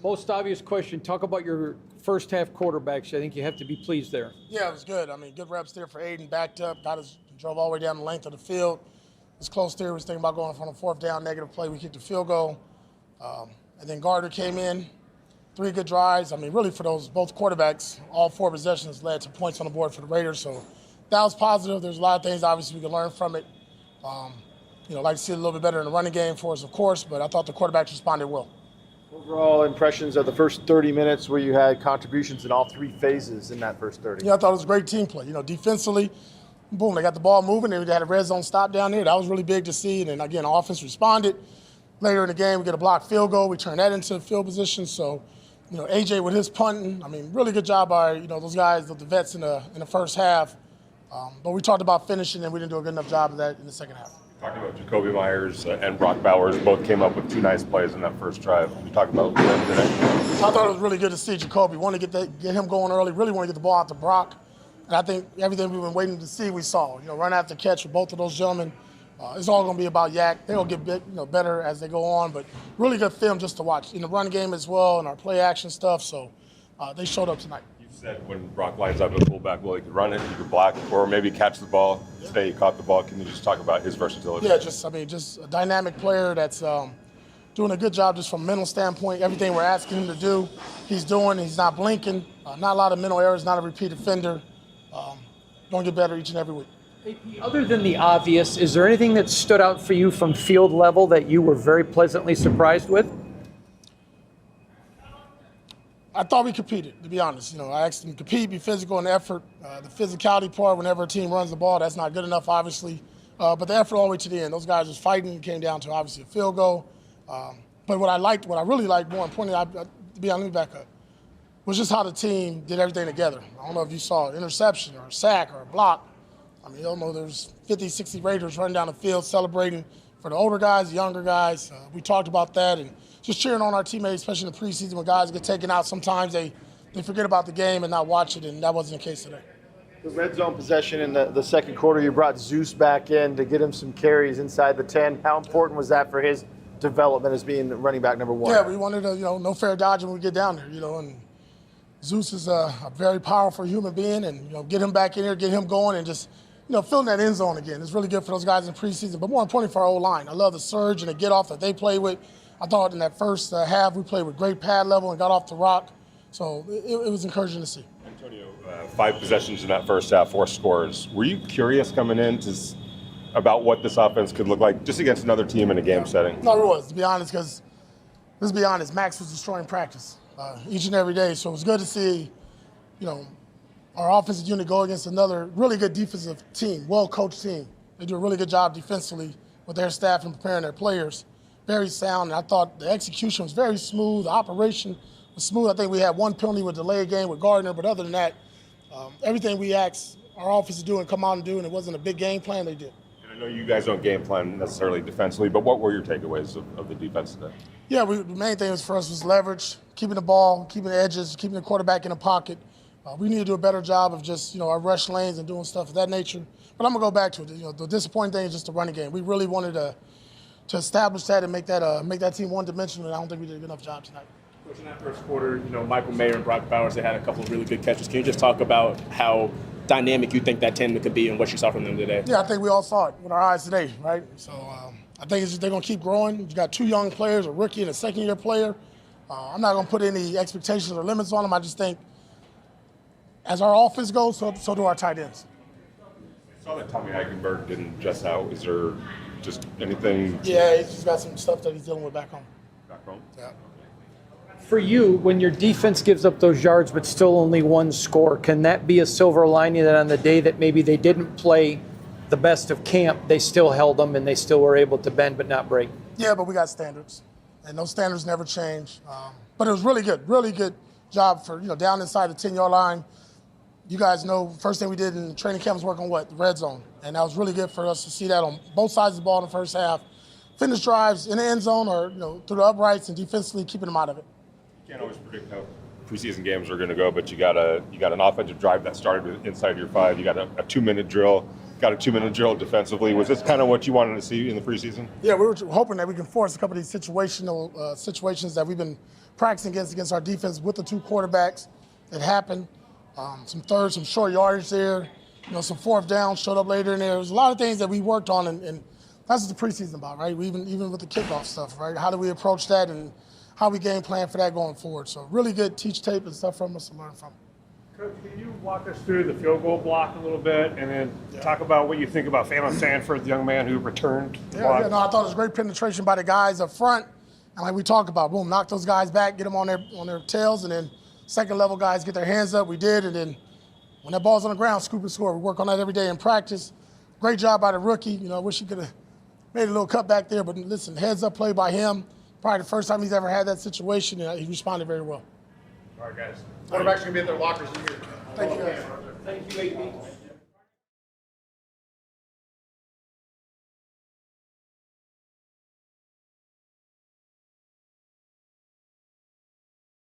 Most obvious question, talk about your first half quarterbacks. I think you have to be pleased there. Yeah, it was good. I mean, good reps there for Aiden, backed up, drove all the way down the length of the field. It was close there. We was thinking about going from a fourth down, negative play. We kicked the field goal. And then Gardner came in, 3 good drives. I mean, really for those both quarterbacks, all 4 possessions led to points on the board for the Raiders. So that was positive. There's a lot of things, obviously, we can learn from it. Like to see it a little bit better in the running game for us, of course, but I thought the quarterbacks responded well. Overall impressions of the first 30 minutes where you had contributions in all 3 phases in that first 30? Yeah, I thought it was a great team play. Defensively, boom, they got the ball moving, and they had a red zone stop down there. That was really big to see. And then, again, offense responded. Later in the game, we get a blocked field goal. We turn that into field position. So, AJ with his punting, I mean, really good job by, those guys, the vets in the first half. But we talked about finishing, and we didn't do a good enough job of that in the second half. Talking about Jacoby Myers and Brock Bowers, both came up with 2 nice plays in that first drive. You talked about them today. I thought it was really good to see Jacoby. Want to get him going early. Really want to get the ball out to Brock. And I think everything we've been waiting to see, we saw. Run after catch with both of those gentlemen. It's all going to be about Yak. They'll get better as they go on, but really good film just to watch in the run game as well and our play action stuff. So they showed up tonight. You said when Brock lines up at fullback, well, he could run it, he could block, or maybe catch the ball. Yeah. Today he caught the ball. Can you just talk about his versatility? Yeah, just a dynamic player that's doing a good job just from a mental standpoint. Everything we're asking him to do, he's doing. He's not blinking. Not a lot of mental errors. Not a repeat offender. Going to get better each and every week. Other than the obvious, is there anything that stood out for you from field level that you were very pleasantly surprised with? I thought we competed, to be honest. I asked them to compete, be physical in effort. The physicality part, whenever a team runs the ball, that's not good enough, obviously. But the effort all the way to the end. Those guys was fighting. It came down to, obviously, a field goal. But what I really liked, more importantly, to be honest, let me back up, was just how the team did everything together. I don't know if you saw an interception or a sack or a block. I mean, there's 50, 60 Raiders running down the field celebrating for the older guys, the younger guys. We talked about that and just cheering on our teammates, especially in the preseason when guys get taken out. Sometimes they forget about the game and not watch it, and that wasn't the case today. The red zone possession in the second quarter, you brought Zeus back in to get him some carries inside the 10. How important was that for his development as being running back number 1? Yeah, we wanted to, no fair dodging when we get down there, and Zeus is a very powerful human being, and, get him back in here, get him going, and just, filling that end zone again. It's really good for those guys in preseason, but more importantly for our O-line. I love the surge and the get-off that they play with. I thought in that first half we played with great pad level and got off the rock, so it was encouraging to see. Antonio, 5 possessions in that first half, 4 scores. Were you curious coming in about what this offense could look like just against another team in a game setting? No, it was, to be honest, because let's be honest, Max was destroying practice each and every day, so it was good to see, our offensive unit go against another really good defensive team, well-coached team. They do a really good job defensively with their staff and preparing their players. Very sound, and I thought the execution was very smooth. The operation was smooth. I think we had 1 penalty with delay game with Gardner, but other than that, everything we asked our offense to do and come out and do, and it wasn't a big game plan, they did. And I know you guys don't game plan necessarily defensively, but what were your takeaways of the defense today? Yeah, the main thing for us was leverage, keeping the ball, keeping the edges, keeping the quarterback in the pocket. We need to do a better job of just, our rush lanes and doing stuff of that nature. But I'm going to go back to it. The disappointing thing is just the running game. We really wanted to establish that and make that team one-dimensional, and I don't think we did a good enough job tonight. Coach, in that first quarter, Michael Mayer and Brock Bowers, they had a couple of really good catches. Can you just talk about how dynamic you think that tandem could be and what you saw from them today? Yeah, I think we all saw it with our eyes today, right? So I think they're going to keep growing. You got 2 young players, a rookie and a second-year player. I'm not going to put any expectations or limits on them. I just think as our offense goes, so do our tight ends. I saw that Tommy Eichenberg didn't just out. Is there just anything? Yeah, he's just got some stuff that he's dealing with back home. Back home? Yeah. For you, when your defense gives up those yards but still only 1 score, can that be a silver lining that on the day that maybe they didn't play the best of camp, they still held them and they still were able to bend but not break? Yeah, but we got standards, and those standards never change. But it was really good job for, down inside the 10-yard line. You guys know, first thing we did in training camp was work on what? The red zone. And that was really good for us to see that on both sides of the ball in the first half. Finish drives in the end zone or through the uprights and defensively keeping them out of it. You can't always predict how preseason games are going to go, but you got an offensive drive that started inside your 5. You got a 2-minute drill. Got a 2-minute drill defensively. Was this kind of what you wanted to see in the preseason? Yeah, we were hoping that we can force a couple of these situations that we've been practicing against our defense with the 2 quarterbacks. It happened. Some short yardage there. Some fourth down showed up later in there. There's a lot of things that we worked on, and that's what the preseason about, right? Even with the kickoff stuff, right? How do we approach that and how we game plan for that going forward? So really good teach tape and stuff from us to learn from. Coach, can you walk us through the field goal block a little bit and then talk about what you think about Phantom Sanford, the young man who returned the block? I thought it was great penetration by the guys up front. And like we talked about, boom, knock those guys back, get them on their tails, and then second level guys get their hands up. We did, and then when that ball's on the ground, scoop and score. We work on that every day in practice. Great job by the rookie. I wish he could have made a little cut back there, but listen, heads up play by him. Probably the first time he's ever had that situation, and he responded very well. All right, guys. Quarterback's going to be at their lockers in here. Thank you, guys. Thank you, AB.